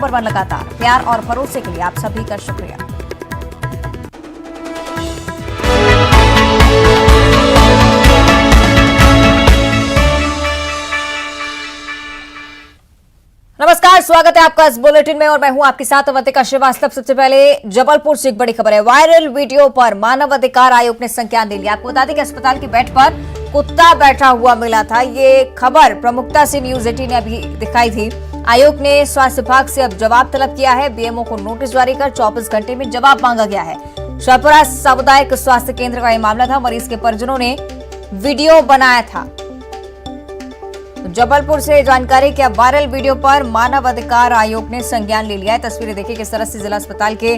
पर लगातार प्यार और भरोसे के लिए आप सभी का शुक्रिया। नमस्कार, स्वागत है आपका इस बुलेटिन में और मैं हूं आपके साथ अवंतिका श्रीवास्तव। सबसे पहले जबलपुर से एक बड़ी खबर है। वायरल वीडियो पर मानव अधिकार आयोग ने संज्ञान ले लिया। आपको बता दें कि अस्पताल की बेड पर कुत्ता बैठा हुआ मिला था। ये खबर प्रमुखता से न्यूज 18 ने अभी दिखाई थी। आयोग ने स्वास्थ्य विभाग से अब जवाब तलब किया है। बीएमओ को नोटिस जारी कर 24 घंटे में जवाब मांगा गया है। शाहपुरा सामुदायिक स्वास्थ्य केंद्र का यह मामला था। मरीज के परिजनों ने वीडियो बनाया था। जबलपुर से जानकारी कि अब वायरल वीडियो पर मानव अधिकार आयोग ने संज्ञान ले लिया है। तस्वीरें देखिए किस तरह से जिला अस्पताल के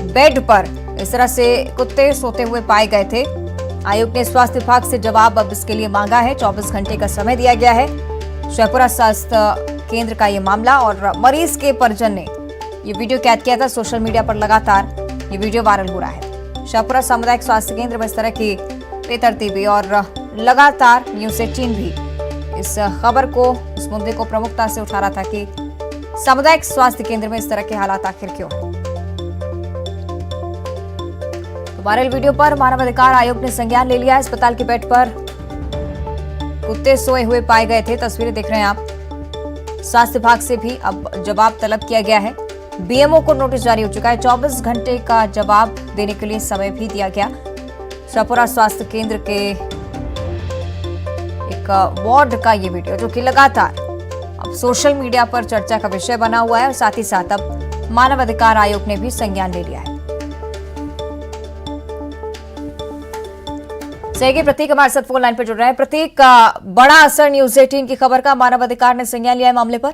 बेड पर इस तरह से कुत्ते सोते हुए पाए गए थे। आयोग ने स्वास्थ्य विभाग से जवाब अब इसके लिए मांगा है। 24 घंटे का समय दिया गया है। शाहपुरा स्वास्थ्य केंद्र का ये मामला और मरीज के परिजन ने ये वीडियो कैद किया था। सोशल मीडिया पर लगातार ये वीडियो वायरल हो रहा है। शाहपुरा सामुदायिक स्वास्थ्य केंद्र में इस तरह की बेतरतीबी और लगातार न्यूज 18 भी इस खबर को, इस मुद्दे को प्रमुखता से उठा रहा था कि सामुदायिक स्वास्थ्य केंद्र में इस तरह के हालात आखिर क्यों हैं। तो वायरल वीडियो पर मानव अधिकार आयोग ने संज्ञान ले लिया है। अस्पताल के बेड पर कुत्ते सोए हुए पाए गए थे। तस्वीरें देख रहे हैं आप। स्वास्थ्य विभाग से भी अब जवाब तलब किया गया है। बीएमओ को नोटिस जारी हो चुका है। 24 घंटे का जवाब देने के लिए समय भी दिया गया। शाहपुरा स्वास्थ्य केंद्र के एक वार्ड का ये वीडियो जो कि लगातार अब सोशल मीडिया पर चर्चा का विषय बना हुआ है और साथ ही साथ अब मानव अधिकार आयोग ने भी संज्ञान ले लिया है। सहयोगी प्रतीक हमारे साथ फोन लाइन पर जुड़ रहे हैं। प्रतीक, बड़ा असर न्यूज 18 की खबर का, मानव अधिकार ने संज्ञान लिया है मामले पर।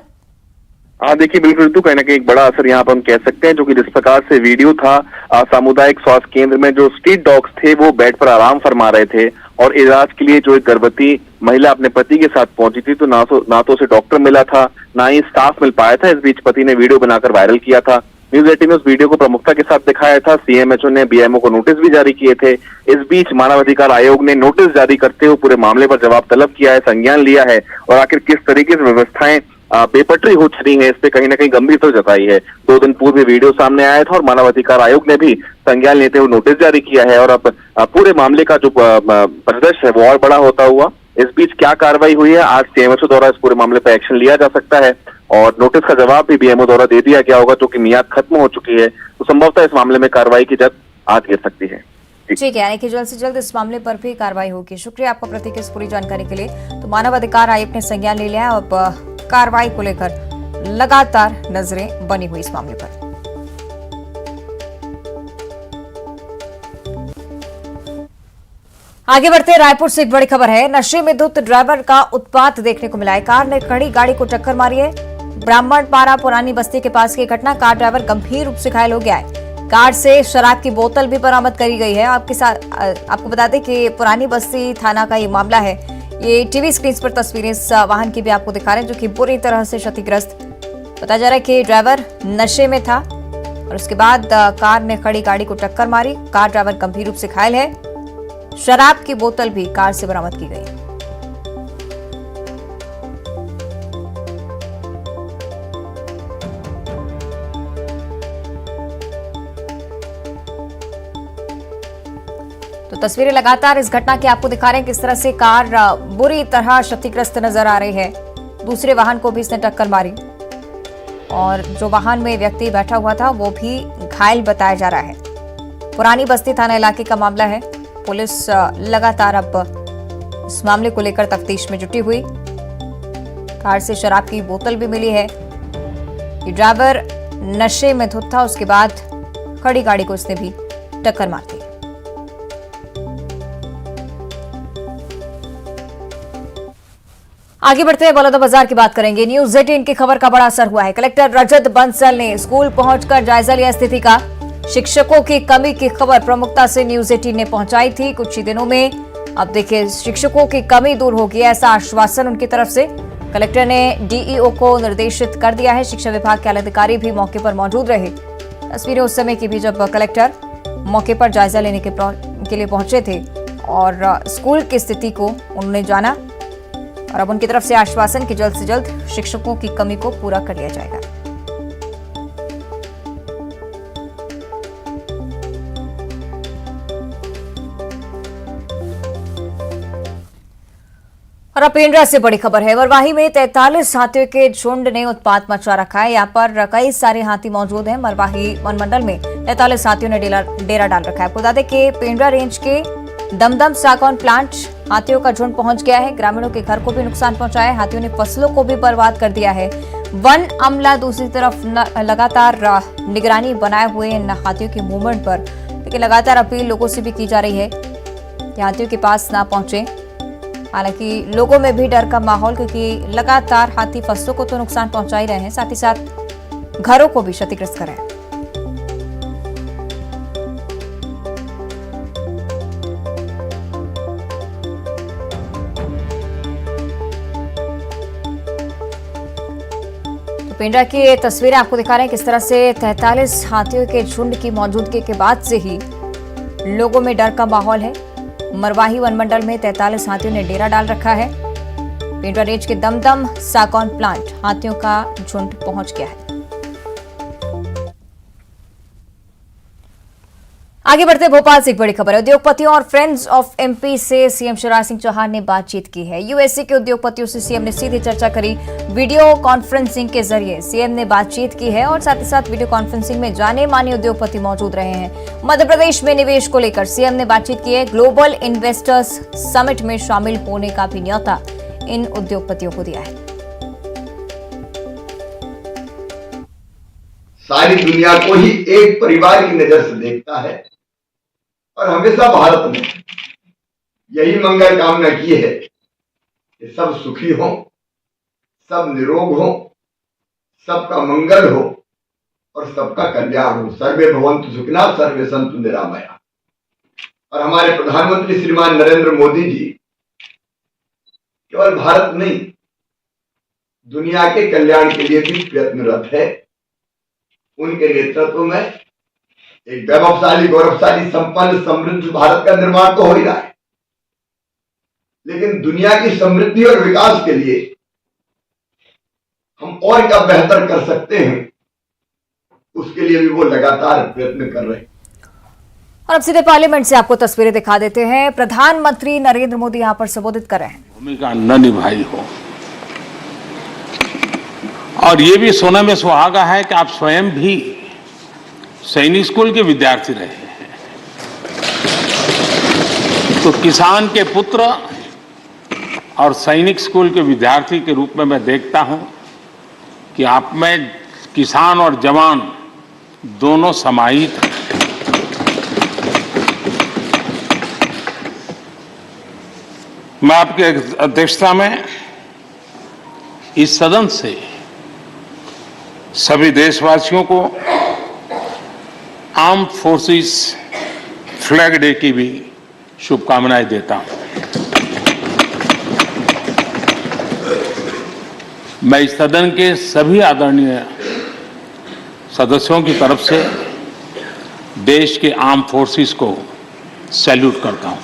हाँ देखिए, बिल्कुल तो कहीं ना कहीं एक बड़ा असर यहाँ पर हम कह सकते हैं, जो कि जिस प्रकार से वीडियो था सामुदायिक स्वास्थ्य केंद्र में जो स्ट्रीट डॉग्स थे वो बेड पर आराम फरमा रहे थे और इलाज के लिए जो एक गर्भवती महिला अपने पति के साथ पहुंची थी, तो ना तो उसे डॉक्टर मिला था, ना ही स्टाफ मिल पाया था। इस बीच पति ने वीडियो बनाकर वायरल किया था। न्यूज 18 ने उस वीडियो को प्रमुखता के साथ दिखाया था। सीएमएचओ ने बीएमओ को नोटिस भी जारी किए थे। इस बीच मानव अधिकार आयोग ने नोटिस जारी करते हुए पूरे मामले पर जवाब तलब किया है, संज्ञान लिया है और आखिर किस तरीके से व्यवस्थाएं बेपटरी हो चुकी है, इस पे कहीं ना कहीं गंभीरता जताई है। 2 दिन पूर्व वीडियो सामने आया था और मानव अधिकार आयोग ने भी संज्ञान लेते हुए नोटिस जारी किया है और अब पूरे मामले का जो परिदृश्य है वो और बड़ा होता हुआ। इस बीच क्या कार्रवाई हुई है, आज सीएमएचओ द्वारा इस पूरे मामले पर एक्शन लिया जा सकता है और नोटिस का जवाब भी बीएमओ द्वारा दे दिया गया होगा, जो कि मियाद खत्म हो चुकी है। तो संभवतः इस मामले में कार्रवाई की जद आज गिर सकती है। ठीक है, यानी कि जल्द से जल्द इस मामले पर भी कार्रवाई होगी। शुक्रिया आपका प्रतीक इस पूरी जानकारी के लिए। तो मानव अधिकार आयोग ने संज्ञान ले लिया है। अब कार्रवाई को लेकर लगातार नजरें बनी हुई इस मामले पर। आगे बढ़ते हैं, रायपुर से एक बड़ी खबर है। नशे में धुत ड्राइवर का उत्पात देखने को मिला है। कार ने खड़ी गाड़ी को टक्कर मारी है। ब्राह्मणपारा पुरानी बस्ती के पास की घटना। कार ड्राइवर गंभीर रूप से घायल हो गया है। कार से शराब की बोतल भी बरामद करी गई है। आपको बता दें कि पुरानी बस्ती थाना का ये मामला है। ये टीवी स्क्रीन पर तस्वीरें इस वाहन की भी आपको दिखा रहे हैं, जो कि बुरी तरह से क्षतिग्रस्त। बताया जा रहा है कि ड्राइवर नशे में था और उसके बाद कार ने खड़ी गाड़ी को टक्कर मारी। कार ड्राइवर गंभीर रूप से घायल है। शराब की बोतल भी कार से बरामद की गई। तो तस्वीरें लगातार इस घटना की आपको दिखा रहे हैं, किस तरह से कार बुरी तरह क्षतिग्रस्त नजर आ रही है। दूसरे वाहन को भी इसने टक्कर मारी और जो वाहन में व्यक्ति बैठा हुआ था वो भी घायल बताया जा रहा है। पुरानी बस्ती थाना इलाके का मामला है। पुलिस लगातार अब इस मामले को लेकर तफ्तीश में जुटी हुई। कार से शराब की बोतल भी मिली है। ये ड्राइवर नशे में धुत था, उसके बाद खड़ी गाड़ी को इसने भी टक्कर मार दी। आगे बढ़ते हैं, बलौदाबाजार की बात करेंगे। न्यूज 18 की खबर का बड़ा असर हुआ है। कलेक्टर रजत बंसल ने स्कूल पहुंचकर जायजा लिया स्थिति का। शिक्षकों की कमी की खबर प्रमुखता से न्यूज 18 ने पहुंचाई थी। कुछ ही दिनों में अब देखिए शिक्षकों की कमी दूर होगी, ऐसा आश्वासन उनकी तरफ से कलेक्टर ने डीईओ को निर्देशित कर दिया है। शिक्षा विभाग के अधिकारी भी मौके पर मौजूद रहे। तस्वीरें उस समय की भी जब कलेक्टर मौके पर जायजा लेने के लिए पहुंचे थे और स्कूल की स्थिति को उन्होंने जाना और अब उनकी तरफ से आश्वासन कि जल्द से जल्द शिक्षकों की कमी को पूरा कर लिया जाएगा। और अब पेंड्रा से बड़ी खबर है। मरवाही में 43 हाथियों के झुंड ने उत्पात मचा रखा है। यहाँ पर कई सारे हाथी मौजूद हैं। मरवाही वनमंडल में 43 हाथियों ने डेरा डाल रखा है। बता दें कि पेंड्रा रेंज के दमदम सागौन प्लांट हाथियों का झुंड पहुंच गया है। ग्रामीणों के घर को भी नुकसान पहुंचाया है। हाथियों ने फसलों को भी बर्बाद कर दिया है। वन अमला दूसरी तरफ लगातार निगरानी बनाए हुए इन हाथियों की मूवमेंट पर, लेकिन लगातार अपील लोगों से भी की जा रही है कि हाथियों के पास ना पहुंचे। हालांकि लोगों में भी डर का माहौल, क्योंकि लगातार हाथी फसलों को तो नुकसान पहुंचा ही रहे हैं, साथ ही साथ घरों को भी क्षतिग्रस्त कर रहे हैं। तो पेंड्रा की ये तस्वीरें आपको दिखा रहे हैं किस तरह से 43 हाथियों के झुंड की मौजूदगी के बाद से ही लोगों में डर का माहौल है। मरवाही वनमंडल में 43 हाथियों ने डेरा डाल रखा है। पेंड्रा रेंज के दमदम सागौन प्लांट हाथियों का झुंड पहुंच गया है। आगे बढ़ते भोपाल से एक बड़ी खबर है। उद्योगपतियों और फ्रेंड्स ऑफ एमपी से सीएम शिवराज सिंह चौहान ने बातचीत की है। यूएसए के उद्योगपतियों से सीएम ने सीधी चर्चा करी। वीडियो कॉन्फ्रेंसिंग के जरिए सीएम ने बातचीत की है और साथ ही साथ वीडियो कॉन्फ्रेंसिंग में जाने माने उद्योगपति मौजूद रहे हैं। मध्य प्रदेश में निवेश को लेकर सीएम ने बातचीत की है। ग्लोबल इन्वेस्टर्स समिट में शामिल होने का भी न्योता इन उद्योगपतियों को दिया है। सारी दुनिया को ही एक परिवार की नजर से देखता है और हमेशा भारत ने यही मंगल कामना की है कि सब सुखी हो, सब निरोग हो, सबका मंगल हो और सबका कल्याण हो। सर्वे भवन्तु सुखिनः, सर्वे सन्तु निरामया। और हमारे प्रधानमंत्री श्रीमान नरेंद्र मोदी जी केवल भारत नहीं, दुनिया के कल्याण के लिए भी प्रयत्नरत है। उनके नेतृत्व में एक वैभवशाली, गौरवशाली, संपन्न, समृद्ध भारत का निर्माण तो हो ही रहा है, लेकिन दुनिया की समृद्धि और विकास के लिए हम और क्या बेहतर कर सकते हैं, उसके लिए भी वो लगातार प्रयत्न कर रहे हैं। और अब सीधे पार्लियामेंट से आपको तस्वीरें दिखा देते हैं। प्रधानमंत्री नरेंद्र मोदी यहां पर संबोधित कर रहे हैं। भूमिका न निभाई हो, और ये भी सोने में सुहागा है कि आप स्वयं भी सैनिक स्कूल के विद्यार्थी रहे हैं। तो किसान के पुत्र और सैनिक स्कूल के विद्यार्थी के रूप में मैं देखता हूं कि आप में किसान और जवान दोनों समाहित हैं। मैं आपकी अध्यक्षता में इस सदन से सभी देशवासियों को आर्म्ड फोर्सेस फ्लैग डे की भी शुभकामनाएं देता हूं। मैं इस सदन के सभी आदरणीय सदस्यों की तरफ से देश के आर्म्ड फोर्सेस को सैल्यूट करता हूं।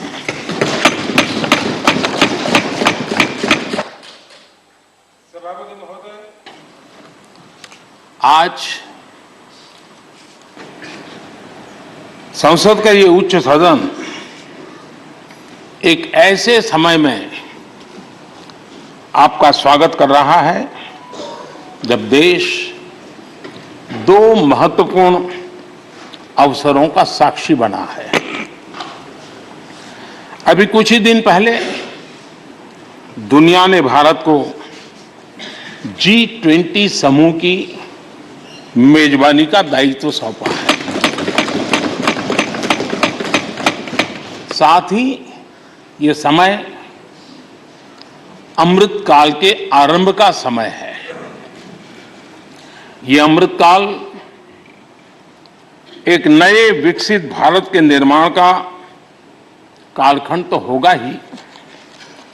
आज संसद का ये उच्च सदन एक ऐसे समय में आपका स्वागत कर रहा है जब देश दो महत्वपूर्ण अवसरों का साक्षी बना है। अभी कुछ ही दिन पहले दुनिया ने भारत को G20 समूह की मेजबानी का दायित्व सौंपा है। साथ ही ये समय अमृत काल के आरंभ का समय है। ये अमृत काल एक नए विकसित भारत के निर्माण का कालखंड तो होगा ही,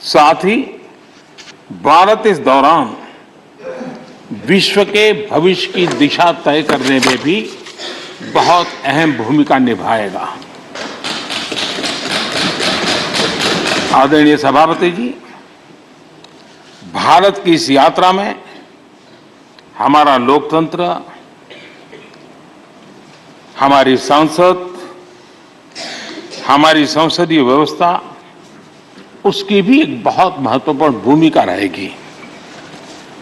साथ ही भारत इस दौरान विश्व के भविष्य की दिशा तय करने में भी बहुत अहम भूमिका निभाएगा। आदरणीय सभापति जी, भारत की इस यात्रा में हमारा लोकतंत्र, हमारी संसद, हमारी संसदीय व्यवस्था उसकी भी एक बहुत महत्वपूर्ण भूमिका रहेगी।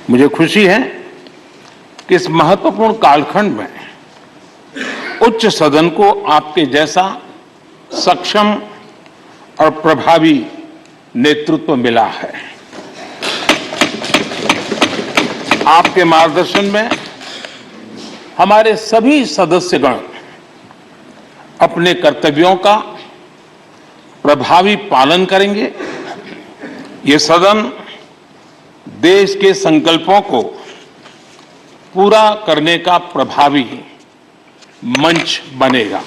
मुझे खुशी है कि इस महत्वपूर्ण कालखंड में उच्च सदन को आपके जैसा सक्षम और प्रभावी नेतृत्व मिला है। आपके मार्गदर्शन में हमारे सभी सदस्यगण अपने कर्तव्यों का प्रभावी पालन करेंगे। ये सदन देश के संकल्पों को पूरा करने का प्रभावी मंच बनेगा।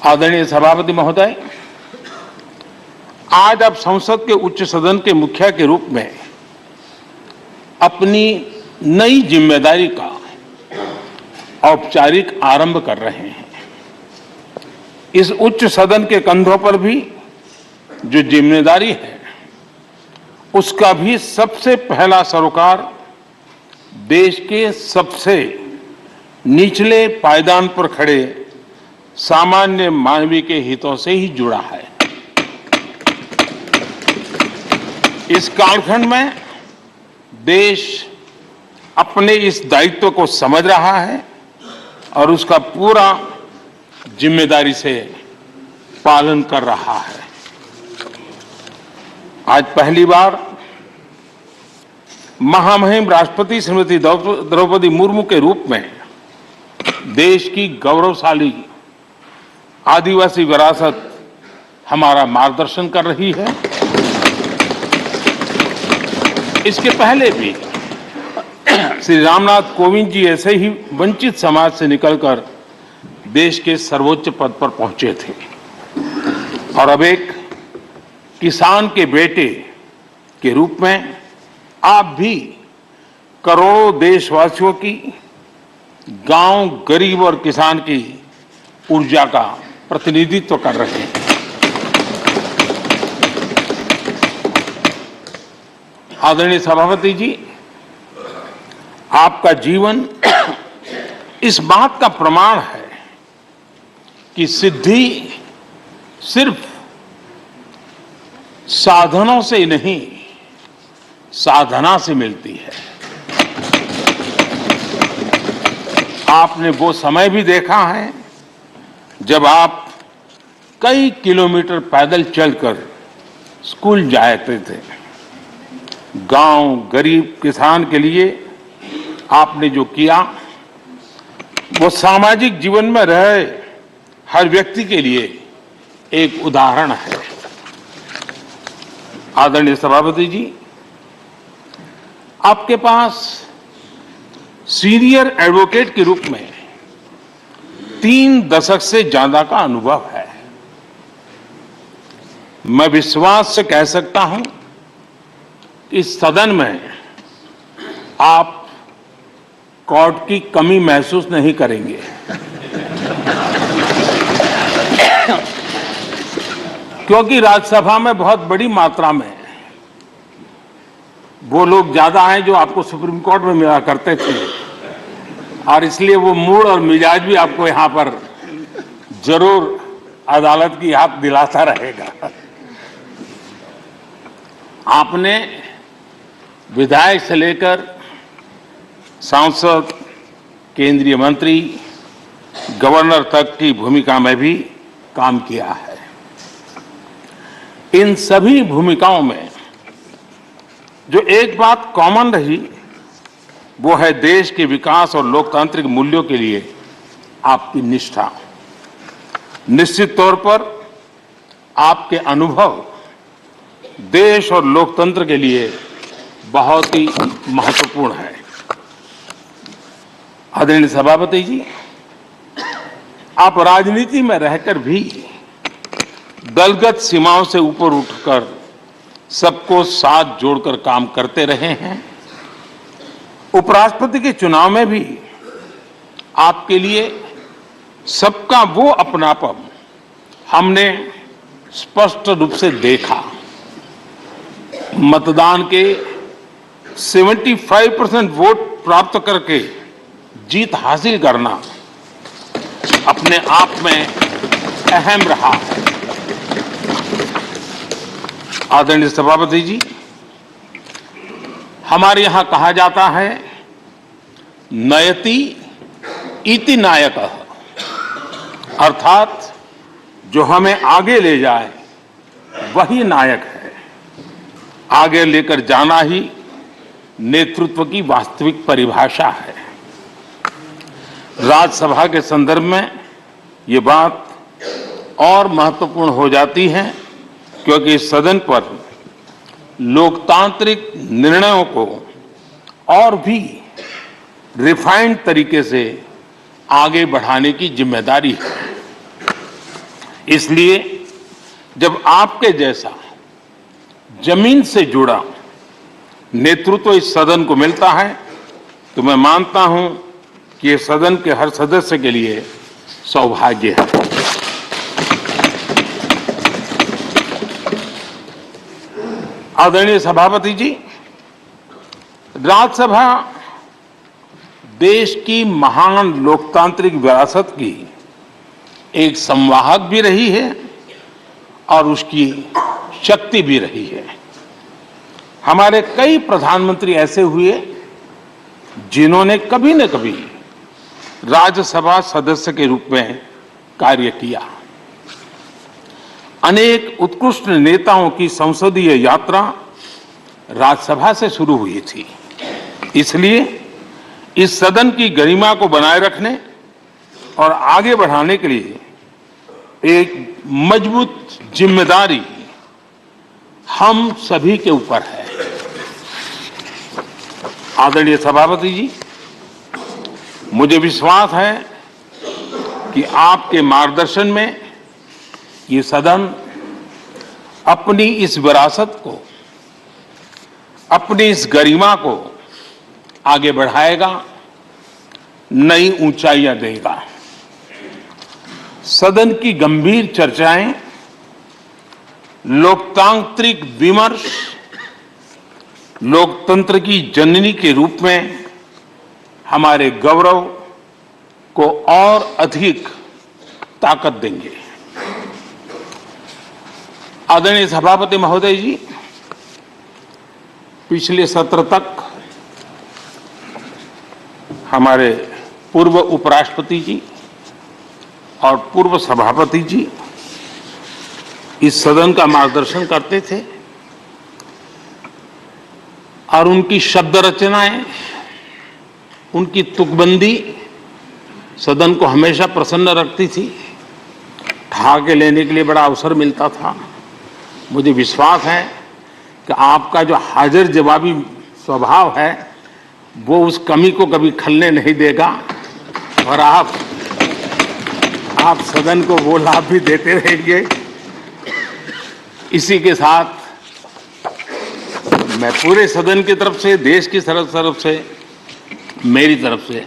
आदरणीय सभापति महोदय, आज आप संसद के उच्च सदन के मुखिया के रूप में अपनी नई जिम्मेदारी का औपचारिक आरंभ कर रहे हैं। इस उच्च सदन के कंधों पर भी जो जिम्मेदारी है, उसका भी सबसे पहला सरोकार देश के सबसे निचले पायदान पर खड़े सामान्य मानवीय के हितों से ही जुड़ा है। इस कालखंड में देश अपने इस दायित्व को समझ रहा है और उसका पूरा जिम्मेदारी से पालन कर रहा है। आज पहली बार महामहिम राष्ट्रपति श्रीमती द्रौपदी मुर्मू के रूप में देश की गौरवशाली आदिवासी विरासत हमारा मार्गदर्शन कर रही है। इसके पहले भी श्री रामनाथ कोविंद जी ऐसे ही वंचित समाज से निकलकर देश के सर्वोच्च पद पर पहुंचे थे और अब एक किसान के बेटे के रूप में आप भी करोड़ों देशवासियों की, गांव, गरीब और किसान की ऊर्जा का प्रतिनिधित्व कर रहे हैं। आदरणीय सभापति जी, आपका जीवन इस बात का प्रमाण है कि सिद्धि सिर्फ साधनों से ही नहीं, साधना से मिलती है। आपने वो समय भी देखा है जब आप कई किलोमीटर पैदल चलकर स्कूल जाते थे। गांव, गरीब, किसान के लिए आपने जो किया वो सामाजिक जीवन में रहे हर व्यक्ति के लिए एक उदाहरण है। आदरणीय सभापति जी, आपके पास सीनियर एडवोकेट के रूप में 3 दशक से ज्यादा का अनुभव है। मैं विश्वास से कह सकता हूं कि इस सदन में आप कोर्ट की कमी महसूस नहीं करेंगे। क्योंकि राज्यसभा में बहुत बड़ी मात्रा में वो लोग ज्यादा हैं जो आपको सुप्रीम कोर्ट में मिला करते थे और इसलिए वो मूड और मिजाज भी आपको यहां पर जरूर अदालत की याद दिलाता रहेगा। आपने विधायक से लेकर सांसद, केंद्रीय मंत्री, गवर्नर तक की भूमिका में भी काम किया है। इन सभी भूमिकाओं में जो एक बात कॉमन रही वो है देश के विकास और लोकतांत्रिक मूल्यों के लिए आपकी निष्ठा। निश्चित तौर पर आपके अनुभव देश और लोकतंत्र के लिए बहुत ही महत्वपूर्ण है। आदरणीय सभापति जी, आप राजनीति में रहकर भी दलगत सीमाओं से ऊपर उठकर सबको साथ जोड़कर काम करते रहे हैं। उपराष्ट्रपति के चुनाव में भी आपके लिए सबका वो अपनापन हमने स्पष्ट रूप से देखा। मतदान के 75% वोट प्राप्त करके जीत हासिल करना अपने आप में अहम रहा है। आदरणीय सभापति जी, हमारे यहां कहा जाता है नयति इति नायकः, अर्थात जो हमें आगे ले जाए वही नायक है। आगे लेकर जाना ही नेतृत्व की वास्तविक परिभाषा है। राज्यसभा के संदर्भ में ये बात और महत्वपूर्ण हो जाती है क्योंकि इस सदन पर लोकतांत्रिक निर्णयों को और भी रिफाइंड तरीके से आगे बढ़ाने की जिम्मेदारी है। इसलिए जब आपके जैसा जमीन से जुड़ा नेतृत्व इस सदन को मिलता है तो मैं मानता हूं कि ये सदन के हर सदस्य के लिए सौभाग्य है। आदरणीय सभापति जी, राज्यसभा देश की महान लोकतांत्रिक विरासत की एक संवाहक भी रही है और उसकी शक्ति भी रही है। हमारे कई प्रधानमंत्री ऐसे हुए जिन्होंने कभी न कभी राज्यसभा सदस्य के रूप में कार्य किया। अनेक उत्कृष्ट नेताओं की संसदीय यात्रा राज्यसभा से शुरू हुई थी। इसलिए इस सदन की गरिमा को बनाए रखने और आगे बढ़ाने के लिए एक मजबूत जिम्मेदारी हम सभी के ऊपर है। आदरणीय सभापति जी, मुझे विश्वास है कि आपके मार्गदर्शन में ये सदन अपनी इस विरासत को, अपनी इस गरिमा को आगे बढ़ाएगा, नई ऊंचाइयां देगा। सदन की गंभीर चर्चाएं, लोकतांत्रिक विमर्श लोकतंत्र की जननी के रूप में हमारे गौरव को और अधिक ताकत देंगे। आदरणीय सभापति महोदय जी, पिछले सत्र तक हमारे पूर्व उपराष्ट्रपति जी और पूर्व सभापति जी इस सदन का मार्गदर्शन करते थे और उनकी शब्द रचनाएं, उनकी तुकबंदी सदन को हमेशा प्रसन्न रखती थी। ठहाके लेने के लिए बड़ा अवसर मिलता था। मुझे विश्वास है कि आपका जो हाजिर जवाबी स्वभाव है वो उस कमी को कभी खलने नहीं देगा और आप सदन को वो लाभ भी देते रहेंगे। इसी के साथ मैं पूरे सदन की तरफ से, देश की तरफ से, मेरी तरफ से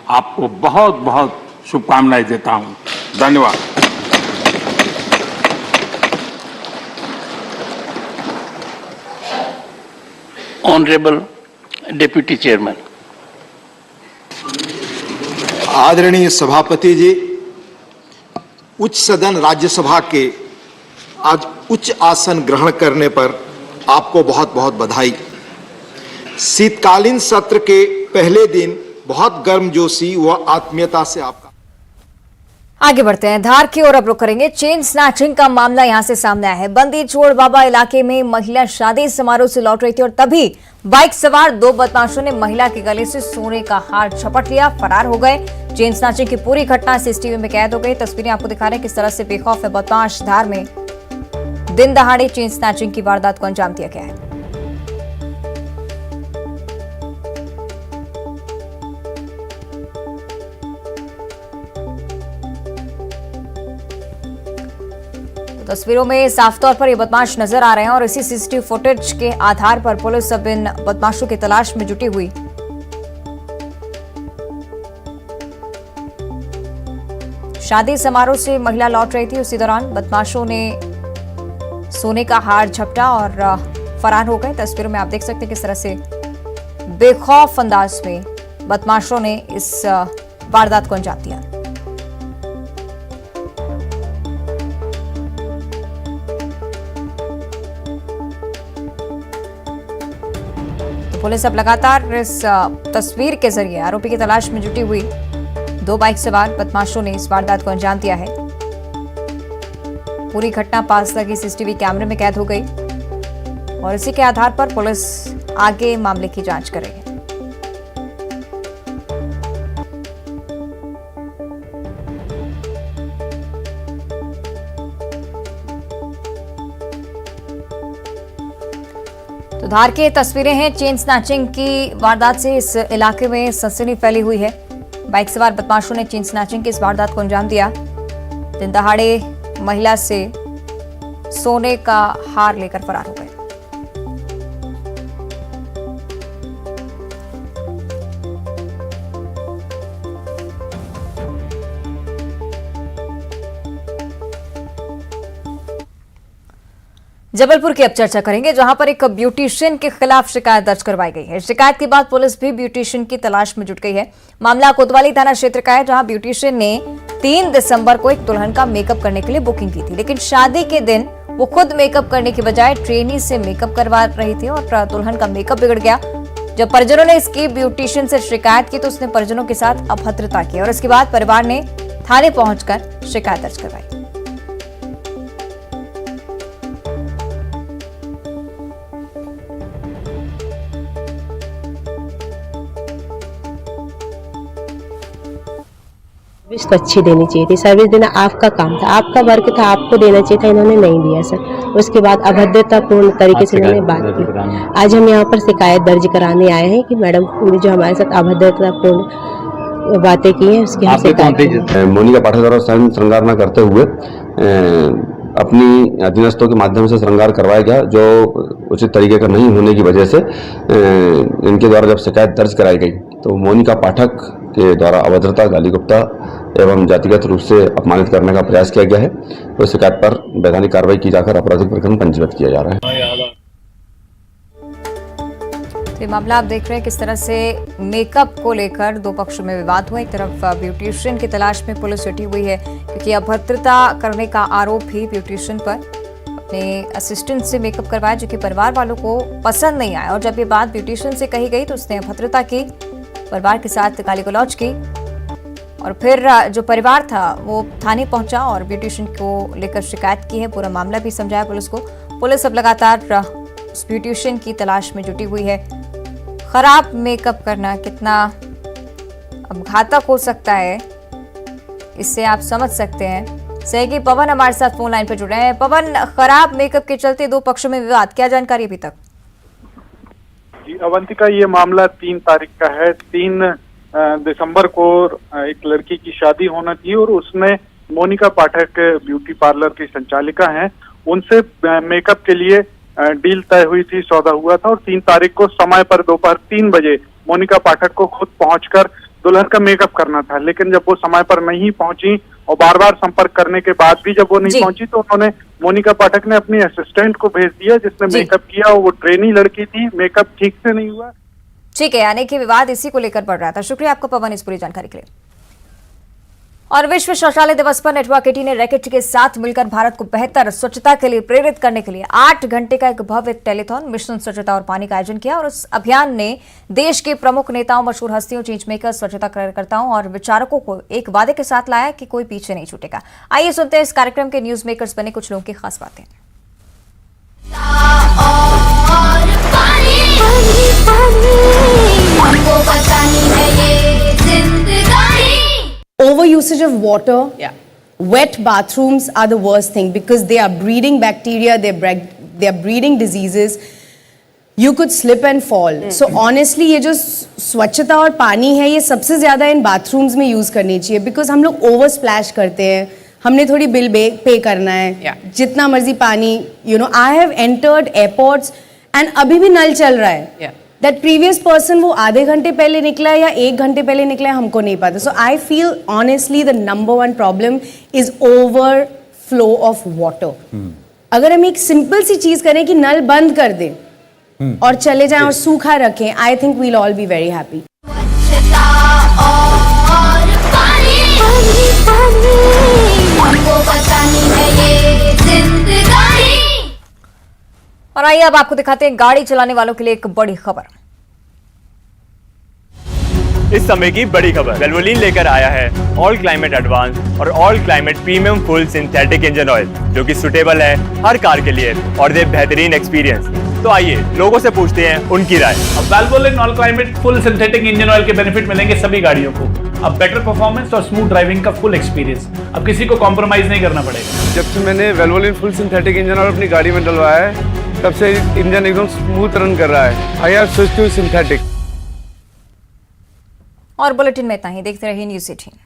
आपको बहुत बहुत शुभकामनाएं देता हूं। धन्यवाद। Honourable deputy chairman. आदरणीय सभापति जी, उच्च सदन राज्यसभा के आज उच्च आसन ग्रहण करने पर आपको बहुत बहुत बधाई। शीतकालीन सत्र के पहले दिन बहुत गर्मजोशी व आत्मीयता से आपका। आगे बढ़ते हैं, धार की ओर अब रुक करेंगे। चेन स्नैचिंग का मामला यहां से सामने आया है। बंदी छोड़ बाबा इलाके में महिला शादी समारोह से लौट रही थी और तभी बाइक सवार दो बदमाशों ने महिला के गले से सोने का हार झपट लिया, फरार हो गए। चेन स्नैचिंग की पूरी घटना सीसीटीवी में कैद हो गई। तस्वीरें आपको दिखा रहे हैं किस तरह से बेखौफ है बदमाश। धार में दिन दहाड़े चेन स्नैचिंग की वारदात को अंजाम दिया गया है। तस्वीरों में साफ तौर पर ये बदमाश नजर आ रहे हैं और इसी सीसीटीवी फुटेज के आधार पर पुलिस अब इन बदमाशों की तलाश में जुटी हुई। शादी समारोह से महिला लौट रही थी, उसी दौरान बदमाशों ने सोने का हार झपटा और फरार हो गए। तस्वीरों में आप देख सकते हैं किस तरह से बेखौफ अंदाज में बदमाशों ने इस वारदात को अंजाम दिया। पुलिस अब लगातार इस तस्वीर के जरिए आरोपी की तलाश में जुटी हुई। 2 बाइक सवार बदमाशों ने इस वारदात को अंजाम दिया है। पूरी घटना पास लगी सीसीटीवी कैमरे में कैद हो गई और इसी के आधार पर पुलिस आगे मामले की जांच कर रही है। तो धार की तस्वीरें हैं। चेन स्नैचिंग की वारदात से इस इलाके में सनसनी फैली हुई है। बाइक सवार बदमाशों ने चेन स्नैचिंग की इस वारदात को अंजाम दिया। दिन दहाड़े महिला से सोने का हार लेकर फरार हो गए। जबलपुर की अब चर्चा करेंगे, जहां पर एक ब्यूटिशियन के खिलाफ शिकायत दर्ज करवाई गई है। शिकायत के बाद पुलिस भी ब्यूटिशियन की तलाश में जुट गई है। मामला कोतवाली थाना क्षेत्र का है, जहां ब्यूटिशियन ने 3 दिसंबर को एक दुल्हन का मेकअप करने के लिए बुकिंग की थी, लेकिन शादी के दिन वो खुद मेकअप करने की बजाय ट्रेनी से मेकअप करवा रही थी और दुल्हन का मेकअप बिगड़ गया। जब परिजनों ने इसकी ब्यूटिशियन से शिकायत की तो उसने परिजनों के साथ अभद्रता की और इसके बाद परिवार ने थाने पहुंचकर शिकायत दर्ज करवाई। सर्विस तो अच्छी देनी चाहिए थी। सर्विस देना आपका काम था, आपका वर्क था, आपको देना चाहिए था। इन्होंने नहीं दिया सर। उसके बाद अभद्रतापूर्ण तरीके से इन्होंने बात की। आज हम यहाँ पर शिकायत दर्ज कराने आए हैं कि मैडम पूरी जो हमारे साथ अभद्रतापूर्ण बातें की हैं उसकी हम शिकायत। मोनिका पाठक द्वारा स्वयं श्रृंगार न करते हुए अपनी अधीनस्थों के माध्यम से श्रृंगार करवाया गया, जो उचित तरीके का नहीं होने की वजह से इनके द्वारा जब शिकायत दर्ज कराई गई तो मोनिका पाठक के द्वारा अभद्रता, गाली-गलौज एवं जातिगत रूप से अपमानित करने का प्रयास किया गया है। तो शिकायत पर वैधानिक कार्रवाई की जाकर आपराधिक प्रकरण पंजीबद्ध किया जा रहा है। ये मामला आप देख रहे हैं किस तरह से मेकअप को लेकर 2 पक्षों में विवाद हुआ। एक तरफ ब्यूटिशियन की तलाश में पुलिस जुटी हुई है, क्योंकि अभद्रता करने का आरोप भी ब्यूटिशियन पर अपने असिस्टेंट से मेकअप करवाया, जो कि परिवार वालों को पसंद नहीं आया। और जब ये बात ब्यूटिशियन से कही गई तो उसने अभद्रता की, परिवार के साथ गाली गलौज की और फिर जो परिवार था वो थाने पहुंचा और ब्यूटिशियन को लेकर शिकायत की है। पूरा मामला भी समझाया पुलिस को। पुलिस अब लगातार उस ब्यूटिशियन की तलाश में जुटी हुई है। खराब मेकअप करना कितना अब घातक हो सकता है, इससे आप समझ सकते हैं। सहयोगी पवन हमारे साथ फोन लाइन पर जुड़े हैं। पवन, खराब मेकअप के चलते 2 पक्षों में विवाद, क्या जानकारी अभी तक? जी अवंतिका, ये मामला 3 तारीख का है। 3 दिसंबर को एक लड़की की शादी होना थी और उसने मोनिका पाठक ब्यूटी पार्लर की संचालिका हैं, उनसे मेकअप के लिए डील तय हुई थी, सौदा हुआ था और 3 तारीख को समय पर दोपहर 3 बजे मोनिका पाठक को खुद पहुंचकर दुल्हन का मेकअप करना था। लेकिन जब वो समय पर नहीं पहुंची और बार बार संपर्क करने के बाद भी जब वो नहीं पहुंची तो उन्होंने मोनिका पाठक ने अपनी असिस्टेंट को भेज दिया, जिसने मेकअप किया और वो ट्रेनी लड़की थी, मेकअप ठीक से नहीं हुआ। ठीक है, यानी कि विवाद इसी को लेकर बढ़ रहा था। शुक्रिया आपका पवन इस पूरी जानकारी के लिए। और विश्व शौचालय दिवस पर नेटवर्क 18 ने रैकेट के साथ मिलकर भारत को बेहतर स्वच्छता के लिए प्रेरित करने के लिए 8 घंटे का एक भव्य टेलीथॉन मिशन स्वच्छता और पानी का आयोजन किया। और उस अभियान ने देश के प्रमुख नेताओं, मशहूर हस्तियों, चेंज मेकर्स, स्वच्छता कार्यकर्ताओं और विचारकों को एक वादे के साथ लाया कि कोई पीछे नहीं छूटेगा। आइए सुनते हैं इस कार्यक्रम के न्यूज मेकर्स बने कुछ लोगों की खास बातें। Overusage of water, wet bathrooms are the worst thing because they are breeding bacteria, they are breeding diseases. You could slip and fall. So honestly, ये जो स्वच्छता और पानी है ये सबसे ज़्यादा इन bathrooms में use करनी चाहिए because हम लोग over splash करते हैं, हमने थोड़ी बिल पे करना है, जितना मर्जी पानी, you know, I have entered airports and अभी भी नल चल रहा है। That previous person वो आधे घंटे पहले निकला है या 1 घंटे पहले निकला है हमको नहीं पता। So I feel honestly the number 1 problem is overflow of water. अगर हम एक सिंपल सी चीज करें कि नल बंद कर दें और चले जाएं और सूखा रखें, I think we'll all be very happy. और आइए अब आपको दिखाते हैं गाड़ी चलाने वालों के लिए एक बड़ी खबर। इस समय की बड़ी खबर, वेल्वोलिन लेकर आया है ऑल क्लाइमेट एडवांस और all climate premium full synthetic engine oil, जो कि सुटेबल है हर कार के लिए और दे बेहतरीन एक्सपीरियंस। तो आइए लोगों से पूछते हैं उनकी राय। अब Valvoline all climate full synthetic engine oil के बेनिफिट मिलेंगे सभी गाड़ियों को। अब बेटर परफॉर्मेंस और स्मूथ ड्राइविंग का फुल एक्सपीरियंस, अब किसी को कॉम्प्रोमाइज नहीं करना पड़ेगा। जब से मैंने Valvoline full synthetic engine oil अपनी गाड़ी में डलवाया है, तब से इंजन एकदम स्मूथ रन कर रहा है। I have switched to synthetic. और बुलेटिन में इतना ही, देखते रहिए न्यूज़ 18।